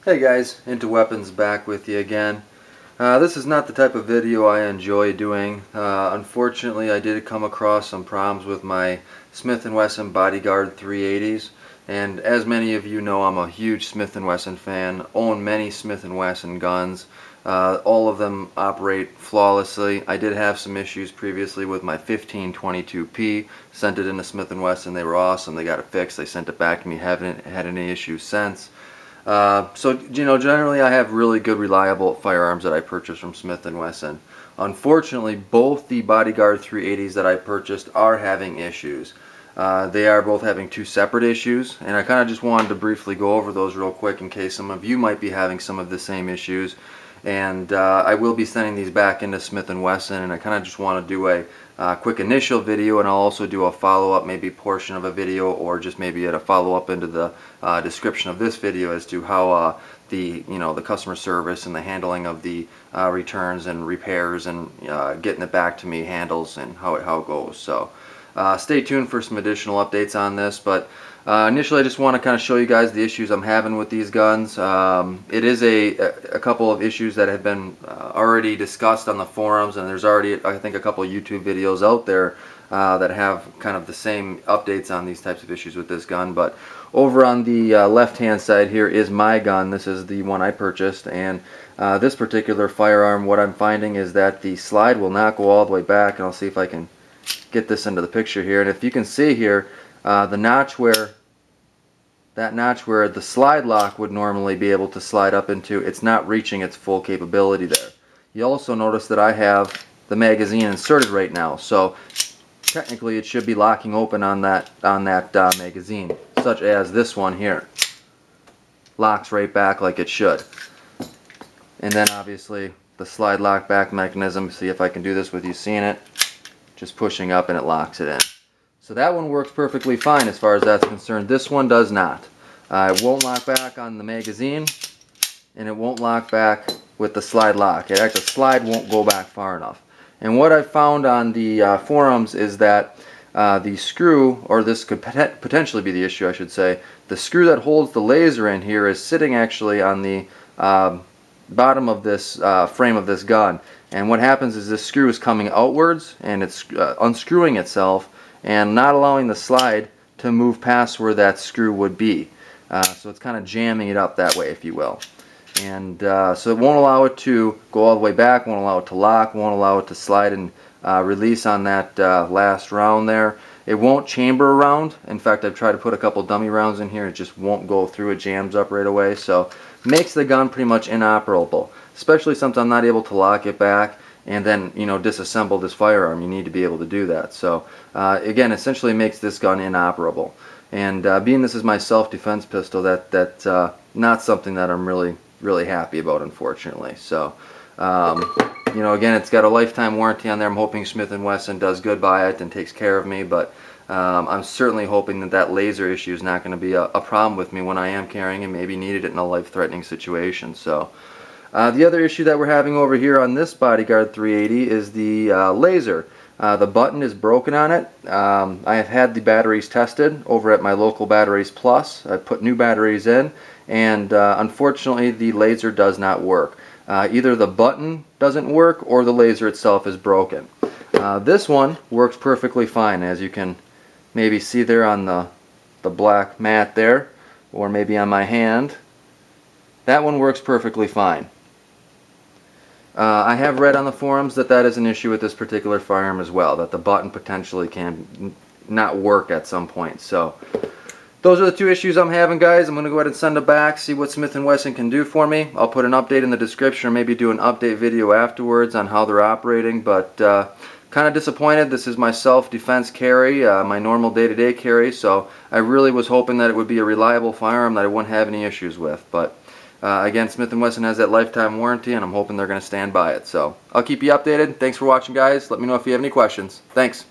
Hey guys, IntoWeapons back with you again. This is not the type of video I enjoy doing. Unfortunately, I did come across some problems with my Smith&Wesson Bodyguard 380s, and as many of you know, I'm a huge Smith&Wesson fan, own many Smith&Wesson guns. All of them operate flawlessly. I did have some issues previously with my 1522P. Sent it into Smith&Wesson. They were awesome. They got it fixed. They sent it back to me. Haven't had any issues since. So, generally I have really good, reliable firearms that I purchase from Smith&Wesson. Unfortunately, both the Bodyguard 380s that I purchased are having issues. They are both having two separate issues, and I kind of just wanted to briefly go over those real quick in case some of you might be having some of the same issues. And I will be sending these back into Smith&Wesson, and I kind of just want to do a quick initial video, and I'll also do a follow-up, maybe portion of a video, or just maybe a follow-up into the description of this video as to how the customer service and the handling of the returns and repairs and getting it back to me handles and how it goes. So stay tuned for some additional updates on this, but initially I just want to kind of show you guys the issues I'm having with these guns. It is a couple of issues that have been already discussed on the forums, and there's already, I think, a couple of YouTube videos out there that have kind of the same updates on these types of issues with this gun. But over on the left hand side here is my gun. This is the one I purchased, and this particular firearm, what I'm finding is that the slide will not go all the way back, and I'll see if I can get this into the picture here. And if you can see here, the notch where the slide lock would normally be able to slide up into, it's not reaching its full capability there. You also notice that I have the magazine inserted right now, so technically it should be locking open on that magazine, such as this one here. Locks right back like it should. And then obviously the slide lock back mechanism, see if I can do this with you seeing it, just pushing up and it locks it in. So that one works perfectly fine as far as that's concerned. This one does not. It won't lock back on the magazine, and it won't lock back with the slide lock. The slide won't go back far enough. And what I found on the forums is that the screw, or this could potentially be the issue, I should say, the screw that holds the laser in here is sitting actually on the bottom of this frame of this gun. And what happens is this screw is coming outwards, and it's unscrewing itself and not allowing the slide to move past where that screw would be. So it's kind of jamming it up that way, if you will. And so it won't allow it to go all the way back, won't allow it to lock, won't allow it to slide and release on that last round there. It won't chamber around. In fact, I've tried to put a couple dummy rounds in here. It just won't go through. It jams up right away. So makes the gun pretty much inoperable, especially since I'm not able to lock it back and then, disassemble this firearm. You need to be able to do that. So again, essentially makes this gun inoperable. And being this is my self-defense pistol, that's not something that I'm really happy about, unfortunately. So again, it's got a lifetime warranty on there. I'm hoping Smith&Wesson does good by it and takes care of me, but I'm certainly hoping that laser issue is not going to be a problem with me when I am carrying and maybe needed it in a life-threatening situation. So the other issue that we're having over here on this Bodyguard 380 is the laser. The button is broken on it. I have had the batteries tested over at my local Batteries Plus. I put new batteries in, and unfortunately the laser does not work. Either the button doesn't work or the laser itself is broken. This one works perfectly fine, as you can maybe see there on the black mat there, or maybe on my hand. That one works perfectly fine. I have read on the forums that is an issue with this particular firearm as well, that the button potentially can not work at some point. So those are the two issues I'm having, guys. I'm going to go ahead and send it back, see what Smith&Wesson can do for me. I'll put an update in the description, or maybe do an update video afterwards on how they're operating. But kind of disappointed. This is my self-defense carry, my normal day-to-day carry, so I really was hoping that it would be a reliable firearm that I wouldn't have any issues with. But again, Smith&Wesson has that lifetime warranty, and I'm hoping they're going to stand by it. So I'll keep you updated. Thanks for watching, guys. Let me know if you have any questions. Thanks.